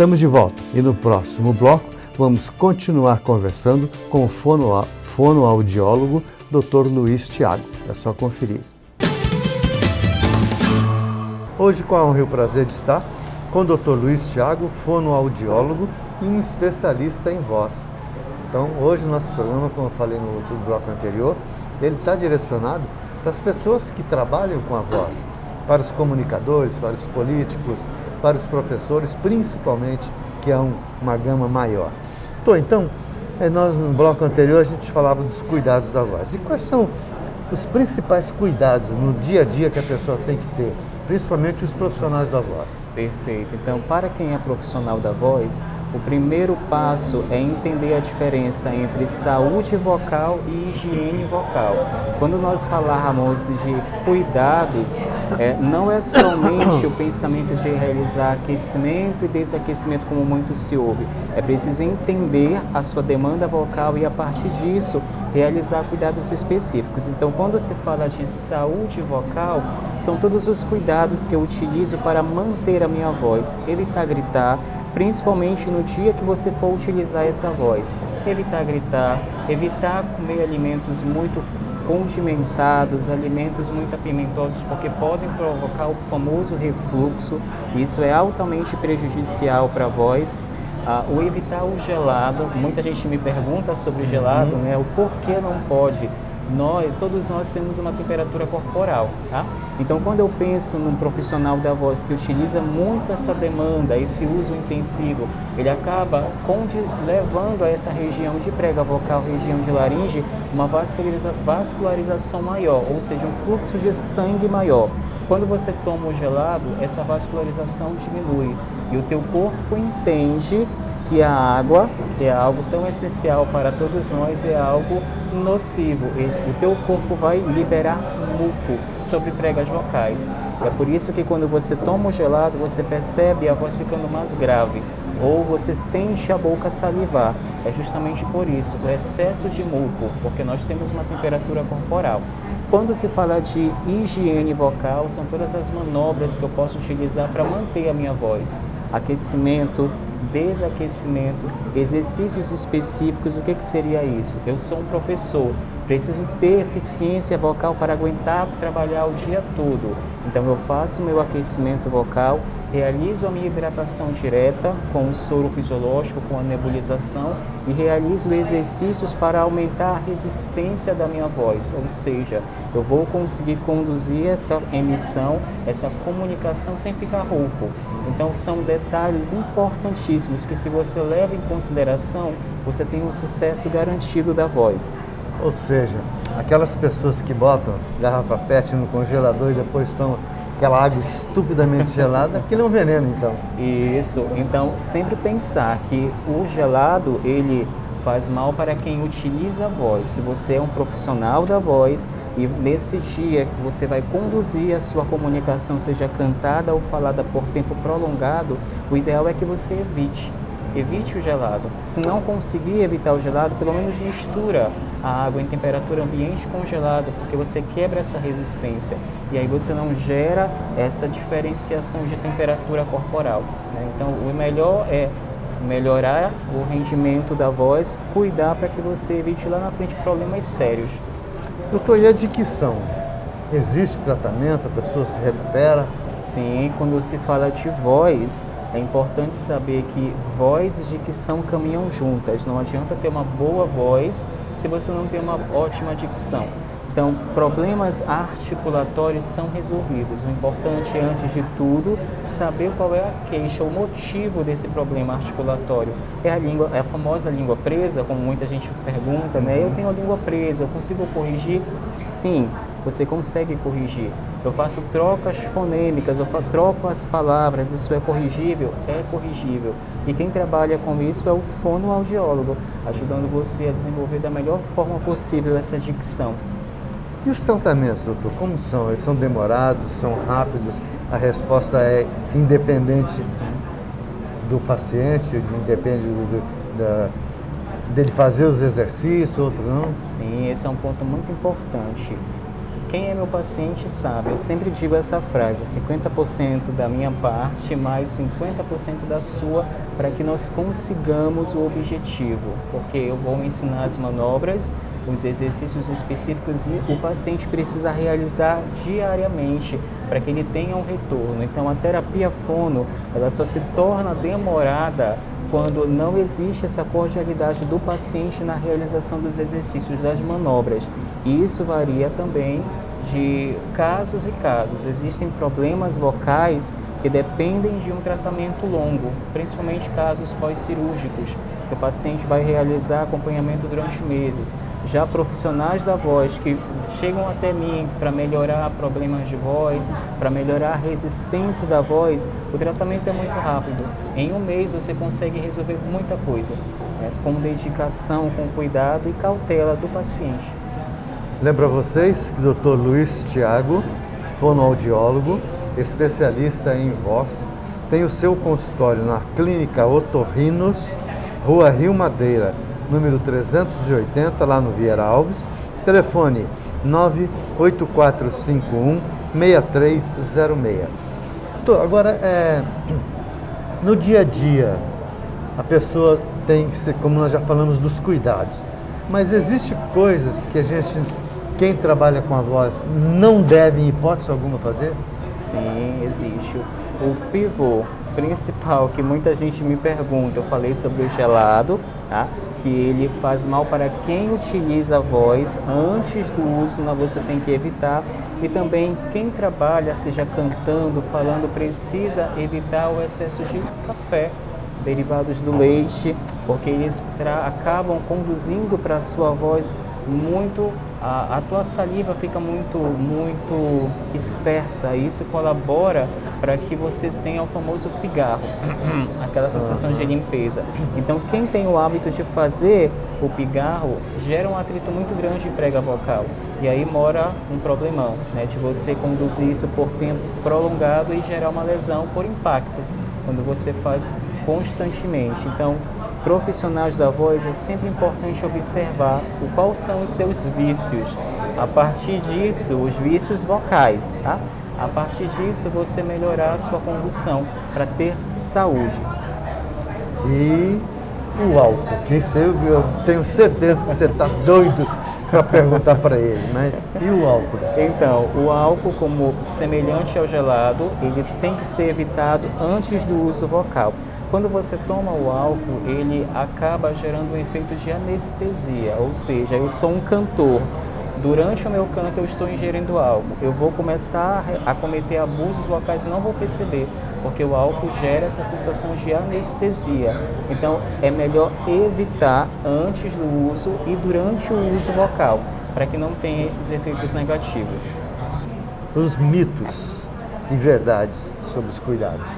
Estamos de volta e no próximo bloco vamos continuar conversando com o fonoaudiólogo Dr. Luiz Thiago. É só conferir. Hoje, com a honra e o prazer de estar com o Dr. Luiz Thiago, fonoaudiólogo e um especialista em voz. Então, hoje o nosso programa, como eu falei no outro bloco anterior, ele está direcionado para as pessoas que trabalham com a voz, para os comunicadores, para os políticos, para os professores, principalmente, que é uma gama maior. Então, nós no bloco anterior a gente falava dos cuidados da voz. E quais são os principais cuidados no dia a dia que a pessoa tem que ter, principalmente os profissionais da voz? Perfeito. Então, para quem é profissional da voz, o primeiro passo é entender a diferença entre saúde vocal e higiene vocal. Quando nós falarmos de cuidados, não é somente o pensamento de realizar aquecimento e desaquecimento, como muito se ouve. É preciso entender a sua demanda vocal e, a partir disso, realizar cuidados específicos. Então, quando se fala de saúde vocal, são todos os cuidados que eu utilizo para manter a minha voz, evitar gritar, principalmente no dia que você for utilizar essa voz. Evitar gritar, evitar comer alimentos muito condimentados, alimentos muito apimentosos, porque podem provocar o famoso refluxo. Isso é altamente prejudicial para a voz. O evitar o gelado, muita gente me pergunta sobre o gelado, né? O porquê não pode. Todos nós temos uma temperatura corporal, tá? Então, quando eu penso num profissional da voz que utiliza muito essa demanda, esse uso intensivo, ele acaba levando a essa região de prega vocal, região de laringe, uma vascularização maior, ou seja, um fluxo de sangue maior. Quando você toma o gelado, essa vascularização diminui e o teu corpo entende que a água, que é algo tão essencial para todos nós, é algo nocivo. O teu corpo vai liberar muco sobre pregas vocais. É por isso que quando você toma o gelado, você percebe a voz ficando mais grave, ou você sente a boca salivar. É justamente por isso, o excesso de muco, porque nós temos uma temperatura corporal. Quando se fala de higiene vocal, são todas as manobras que eu posso utilizar para manter a minha voz. Aquecimento, desaquecimento, exercícios específicos. O que seria isso? Eu sou um professor, preciso ter eficiência vocal para aguentar trabalhar o dia todo. Então eu faço meu aquecimento vocal, realizo a minha hidratação direta com o soro fisiológico, com a nebulização, e realizo exercícios para aumentar a resistência da minha voz, ou seja, eu vou conseguir conduzir essa emissão, essa comunicação sem ficar rouco. Então são detalhes importantíssimos que, se você leva em consideração, você tem um sucesso garantido da voz. Ou seja, aquelas pessoas que botam garrafa PET no congelador e depois tomam aquela água estupidamente gelada, aquilo é um veneno, então. Isso. Então, sempre pensar que o gelado, ele faz mal para quem utiliza a voz. Se você é um profissional da voz e nesse dia que você vai conduzir a sua comunicação, seja cantada ou falada por tempo prolongado, o ideal é que você evite o gelado. Se não conseguir evitar o gelado, pelo menos mistura a água em temperatura ambiente com gelado, porque você quebra essa resistência e aí você não gera essa diferenciação de temperatura corporal, né? Então, o melhor é melhorar o rendimento da voz, cuidar para que você evite lá na frente problemas sérios. Doutor, e a dicção? Existe tratamento? A pessoa se recupera? Sim, quando se fala de voz, é importante saber que voz e dicção caminham juntas. Não adianta ter uma boa voz se você não tem uma ótima dicção. Então, problemas articulatórios são resolvidos. O importante é, antes de tudo, saber qual é a queixa, o motivo desse problema articulatório. É a famosa língua presa, como muita gente pergunta, né? Eu tenho a língua presa, eu consigo corrigir? Sim, você consegue corrigir. Eu faço trocas fonêmicas, troco as palavras, isso é corrigível? É corrigível. E quem trabalha com isso é o fonoaudiólogo, ajudando você a desenvolver da melhor forma possível essa dicção. E os tratamentos, doutor, como são? Eles são demorados, são rápidos? A resposta é independente do paciente, independe dele fazer os exercícios, outros não? Sim, esse é um ponto muito importante. Quem é meu paciente sabe, eu sempre digo essa frase, 50% da minha parte mais 50% da sua, para que nós consigamos o objetivo, porque eu vou ensinar as manobras, os exercícios específicos e o paciente precisa realizar diariamente para que ele tenha um retorno. Então a terapia fono, ela só se torna demorada quando não existe essa cordialidade do paciente na realização dos exercícios, das manobras. E isso varia também de casos e casos. Existem problemas vocais que dependem de um tratamento longo, principalmente casos pós-cirúrgicos, que o paciente vai realizar acompanhamento durante meses. Já profissionais da voz que chegam até mim para melhorar problemas de voz, para melhorar a resistência da voz, o tratamento é muito rápido. Em um mês você consegue resolver muita coisa, né? Com dedicação, com cuidado e cautela do paciente. Lembro a vocês que o Dr. Luiz Thiago, fonoaudiólogo, especialista em voz, tem o seu consultório na Clínica Otorrinos, Rua Rio Madeira, número 380, lá no Vieira Alves. Telefone 98451-6306. Agora, no dia a dia, a pessoa tem que ser, como nós já falamos, dos cuidados. Mas existe coisas que a gente, quem trabalha com a voz, não deve, em hipótese alguma, fazer? Sim, existe. O pivô principal que muita gente me pergunta, eu falei sobre o gelado, tá? Que ele faz mal para quem utiliza a voz antes do uso, você tem que evitar. E também quem trabalha, seja cantando, falando, precisa evitar o excesso de café, derivados do leite, porque eles acabam conduzindo para a sua voz muito, a tua saliva fica muito dispersa, e isso colabora para que você tenha o famoso pigarro, aquela sensação de limpeza. Então quem tem o hábito de fazer o pigarro gera um atrito muito grande em prega vocal, e aí mora um problemão, né, de você conduzir isso por tempo prolongado e gerar uma lesão por impacto, quando você faz constantemente. Então, profissionais da voz, é sempre importante observar quais são os seus vícios. A partir disso, os vícios vocais, tá? A partir disso, você melhorar a sua condução para ter saúde. E o álcool, que isso eu tenho certeza que você está doido para perguntar para ele, né? E o álcool? Então, o álcool, como semelhante ao gelado, ele tem que ser evitado antes do uso vocal. Quando você toma o álcool, ele acaba gerando um efeito de anestesia, ou seja, eu sou um cantor. Durante o meu canto eu estou ingerindo álcool. Eu vou começar a cometer abusos vocais e não vou perceber, porque o álcool gera essa sensação de anestesia. Então é melhor evitar antes do uso e durante o uso vocal, para que não tenha esses efeitos negativos. Os mitos e verdades sobre os cuidados.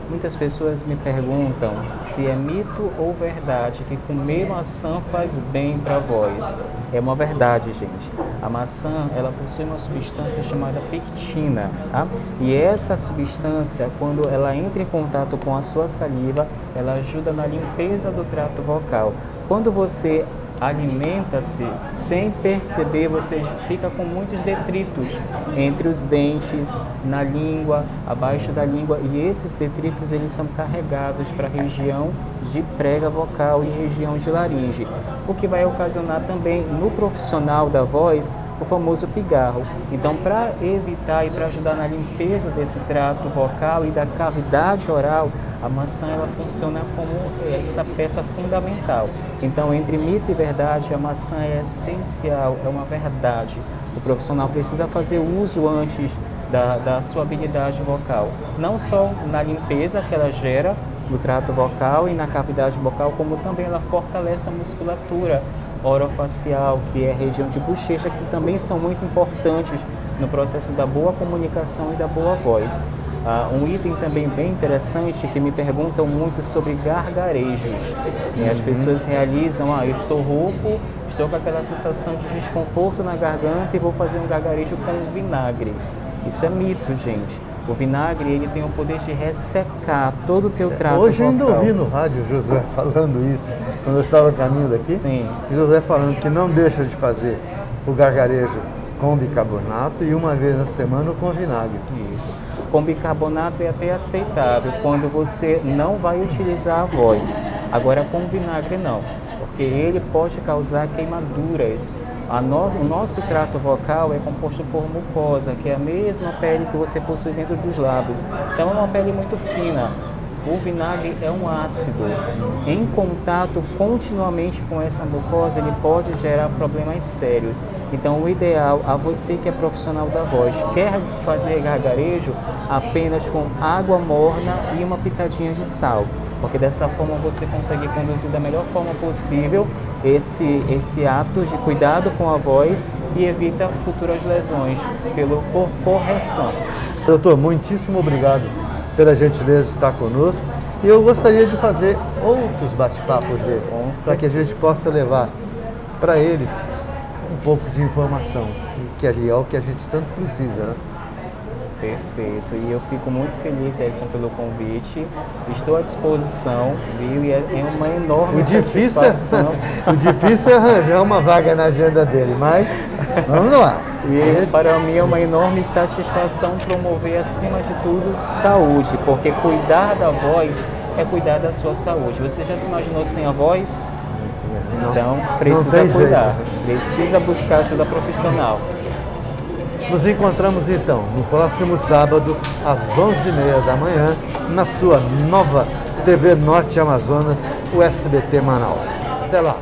Muitas pessoas me perguntam se é mito ou verdade que comer maçã faz bem para a voz. É uma verdade, gente. A maçã, ela possui uma substância chamada pectina, tá? E essa substância, quando ela entra em contato com a sua saliva, ela ajuda na limpeza do trato vocal. Quando você alimenta-se sem perceber, você fica com muitos detritos entre os dentes, na língua, abaixo da língua, e esses detritos eles são carregados para a região de prega vocal e região de laringe, o que vai ocasionar também no profissional da voz o famoso pigarro. Então, para evitar e para ajudar na limpeza desse trato vocal e da cavidade oral, a maçã ela funciona como essa peça fundamental. Então, entre mito e verdade, a maçã é essencial, é uma verdade. O profissional precisa fazer uso antes da sua habilidade vocal, não só na limpeza que ela gera no trato vocal e na cavidade vocal, como também ela fortalece a musculatura orofacial, que é a região de bochecha, que também são muito importantes no processo da boa comunicação e da boa voz. Um item também bem interessante que me perguntam muito sobre gargarejos. E as pessoas realizam, eu estou rouco, estou com aquela sensação de desconforto na garganta e vou fazer um gargarejo com vinagre. Isso é mito, gente. O vinagre ele tem o poder de ressecar todo o teu trato Hoje eu vocal. ainda ouvi no rádio o Josué falando isso, quando eu estava a caminho daqui. Sim. O Josué falando que não deixa de fazer o gargarejo com bicarbonato e uma vez na semana com vinagre. Isso. Com bicarbonato é até aceitável quando você não vai utilizar a voz. Agora com vinagre não, porque ele pode causar queimaduras. O nosso trato vocal é composto por mucosa, que é a mesma pele que você possui dentro dos lábios. Então é uma pele muito fina. O vinagre é um ácido. Em contato continuamente com essa mucosa, ele pode gerar problemas sérios. Então, o ideal a você que é profissional da voz, quer fazer gargarejo apenas com água morna e uma pitadinha de sal, porque dessa forma você consegue conduzir da melhor forma possível esse ato de cuidado com a voz e evita futuras lesões por correção. Doutor, muitíssimo obrigado pela gentileza de estar conosco. E eu gostaria de fazer outros bate-papos desses, para que a gente possa levar para eles um pouco de informação, que ali é o que a gente tanto precisa, né? Perfeito, e eu fico muito feliz, Edson, pelo convite. Estou à disposição, viu? E é uma enorme satisfação. O difícil é arranjar uma vaga na agenda dele, mas vamos lá. E para mim é uma enorme satisfação promover, acima de tudo, saúde, porque cuidar da voz é cuidar da sua saúde. Você já se imaginou sem a voz? Então, precisa cuidar, precisa buscar ajuda profissional. Nos encontramos então no próximo sábado, às 11h30 da manhã, na sua nova TV Norte Amazonas, o SBT Manaus. Até lá!